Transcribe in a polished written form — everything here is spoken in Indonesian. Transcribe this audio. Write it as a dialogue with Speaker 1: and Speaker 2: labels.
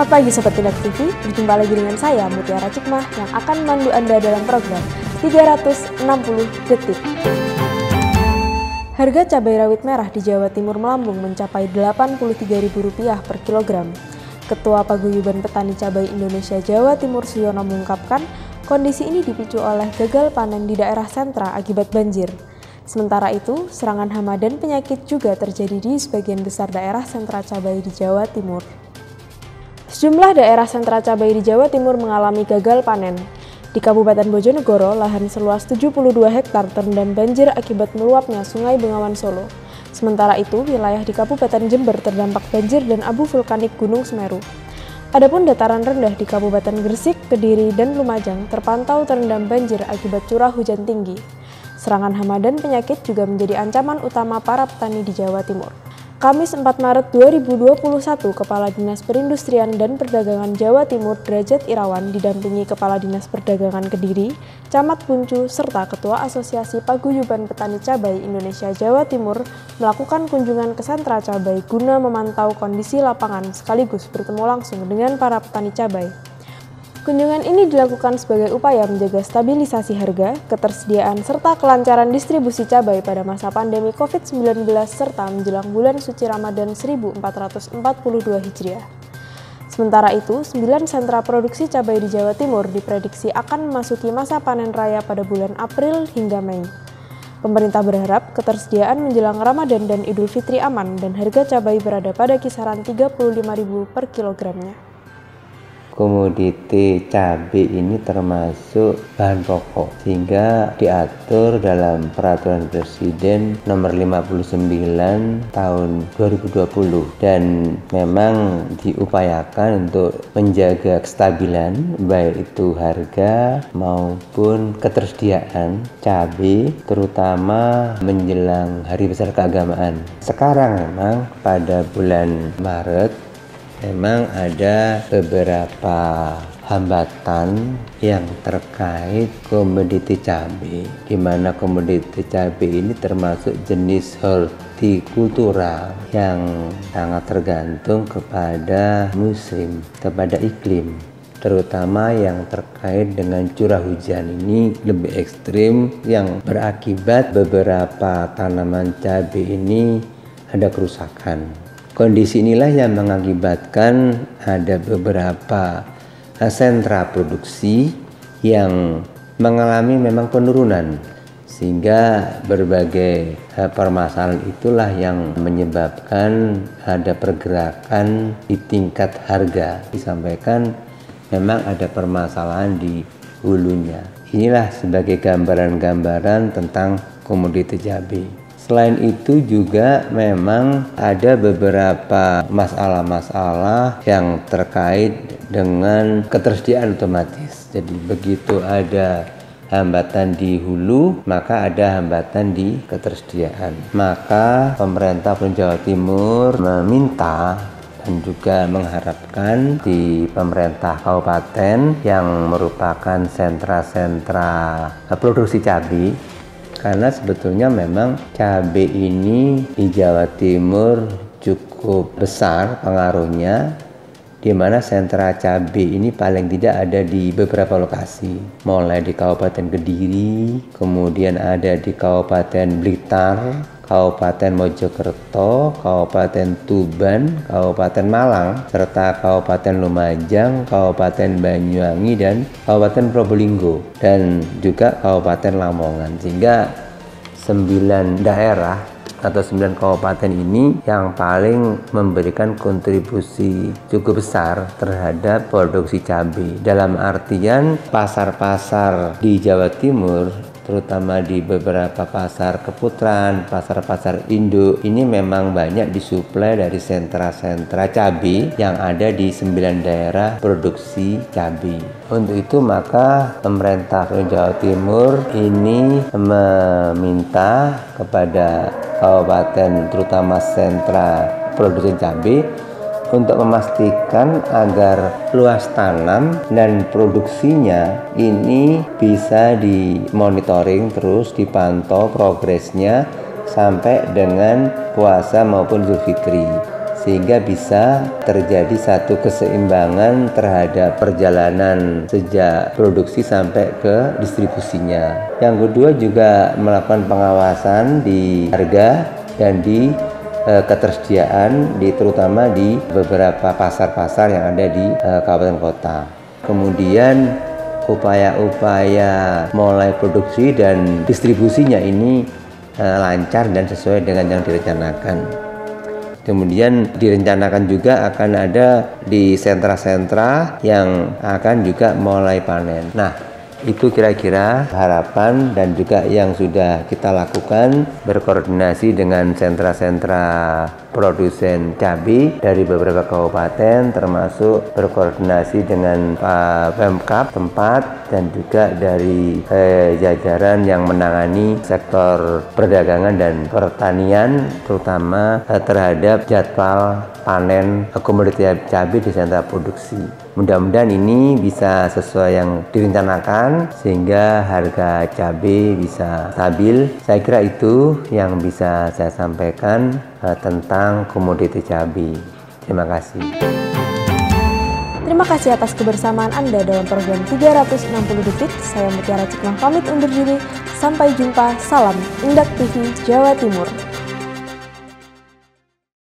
Speaker 1: Selamat pagi Sobat Tindak TV, berjumpa lagi dengan saya Mutiara Cikmah yang akan memandu Anda dalam program 360 Detik. Harga cabai rawit merah di Jawa Timur melambung mencapai Rp83.000 per kilogram. Ketua Paguyuban Petani Cabai Indonesia Jawa Timur Suyono mengungkapkan, kondisi ini dipicu oleh gagal panen di daerah sentra akibat banjir. Sementara itu, serangan hama dan penyakit juga terjadi di sebagian besar daerah sentra cabai di Jawa Timur. Sejumlah daerah sentra cabai di Jawa Timur mengalami gagal panen. Di Kabupaten Bojonegoro, lahan seluas 72 hektar terendam banjir akibat meluapnya Sungai Bengawan Solo. Sementara itu, wilayah di Kabupaten Jember terdampak banjir dan abu vulkanik Gunung Semeru. Adapun dataran rendah di Kabupaten Gresik, Kediri, dan Lumajang terpantau terendam banjir akibat curah hujan tinggi. Serangan hama dan penyakit juga menjadi ancaman utama para petani di Jawa Timur. Kamis 4 Maret 2021, Kepala Dinas Perindustrian dan Perdagangan Jawa Timur Derajat Irawan didampingi Kepala Dinas Perdagangan Kediri, Camat Puncu, serta Ketua Asosiasi Paguyuban Petani Cabai Indonesia Jawa Timur melakukan kunjungan ke sentra cabai guna memantau kondisi lapangan sekaligus bertemu langsung dengan para petani cabai. Kunjungan ini dilakukan sebagai upaya menjaga stabilisasi harga, ketersediaan, serta kelancaran distribusi cabai pada masa pandemi COVID-19 serta menjelang bulan suci Ramadan 1442 Hijriah. Sementara itu, 9 sentra produksi cabai di Jawa Timur diprediksi akan memasuki masa panen raya pada bulan April hingga Mei. Pemerintah berharap ketersediaan menjelang Ramadan dan Idul Fitri aman dan harga cabai berada pada kisaran Rp35.000 per kilogramnya.
Speaker 2: Komoditi cabai ini termasuk bahan pokok sehingga diatur dalam Peraturan Presiden Nomor 59 Tahun 2020 dan memang diupayakan untuk menjaga kestabilan baik itu harga maupun ketersediaan cabai terutama menjelang Hari Besar Keagamaan. Sekarang memang pada bulan Maret memang ada beberapa hambatan yang terkait komoditi cabai, di mana komoditi cabai ini termasuk jenis hortikultural yang sangat tergantung kepada musim, kepada iklim, terutama yang terkait dengan curah hujan ini lebih ekstrim yang berakibat beberapa tanaman cabai ini ada kerusakan. Kondisi inilah yang mengakibatkan ada beberapa sentra produksi yang mengalami memang penurunan sehingga berbagai permasalahan itulah yang menyebabkan ada pergerakan di tingkat harga. Disampaikan memang ada permasalahan di hulunya. Inilah sebagai gambaran-gambaran tentang komoditi cabai. Selain itu juga memang ada beberapa masalah-masalah yang terkait dengan ketersediaan otomatis. Jadi begitu ada hambatan di hulu, maka ada hambatan di ketersediaan. Maka pemerintah Provinsi Jawa Timur meminta dan juga mengharapkan di pemerintah kabupaten yang merupakan sentra-sentra produksi cabai, karena sebetulnya memang cabai ini di Jawa Timur cukup besar pengaruhnya, di mana sentra cabai ini paling tidak ada di beberapa lokasi, mulai di Kabupaten Kediri, kemudian ada di Kabupaten Blitar, Kabupaten Mojokerto, Kabupaten Tuban, Kabupaten Malang, serta Kabupaten Lumajang, Kabupaten Banyuwangi, dan Kabupaten Probolinggo, dan juga Kabupaten Lamongan. Sehingga 9 daerah atau 9 kabupaten ini yang paling memberikan kontribusi cukup besar terhadap produksi cabai. Dalam artian pasar-pasar di Jawa Timur, terutama di beberapa pasar keputaran, pasar-pasar induk, ini memang banyak disuplai dari sentra-sentra cabai yang ada di 9 daerah produksi cabai. Untuk itu maka pemerintah Provinsi Jawa Timur ini meminta kepada kabupaten terutama sentra produksi cabai untuk memastikan agar luas tanam dan produksinya ini bisa dimonitoring terus, dipantau progresnya sampai dengan puasa maupun Idul Fitri, sehingga bisa terjadi satu keseimbangan terhadap perjalanan sejak produksi sampai ke distribusinya. Yang kedua juga melakukan pengawasan di harga dan di ketersediaan terutama di beberapa pasar-pasar yang ada di kabupaten kota. Kemudian upaya-upaya mulai produksi dan distribusinya ini lancar dan sesuai dengan yang direncanakan. Kemudian direncanakan juga akan ada di sentra-sentra yang akan juga mulai panen. Nah, itu kira-kira harapan dan juga yang sudah kita lakukan berkoordinasi dengan sentra-sentra produsen cabai dari beberapa kabupaten, termasuk berkoordinasi dengan Pemkab tempat dan juga dari jajaran yang menangani sektor perdagangan dan pertanian, terutama terhadap jadwal panen komoditi cabai di sentra produksi. Mudah-mudahan ini bisa sesuai yang direncanakan sehingga harga cabai bisa stabil. Saya kira itu yang bisa saya sampaikan tentang komoditi cabai. Terima kasih.
Speaker 1: Terima kasih atas kebersamaan Anda dalam program 360 Detik. Saya Mutiara Cikmah pamit undur diri. Sampai jumpa. Salam Indak TV Jawa Timur.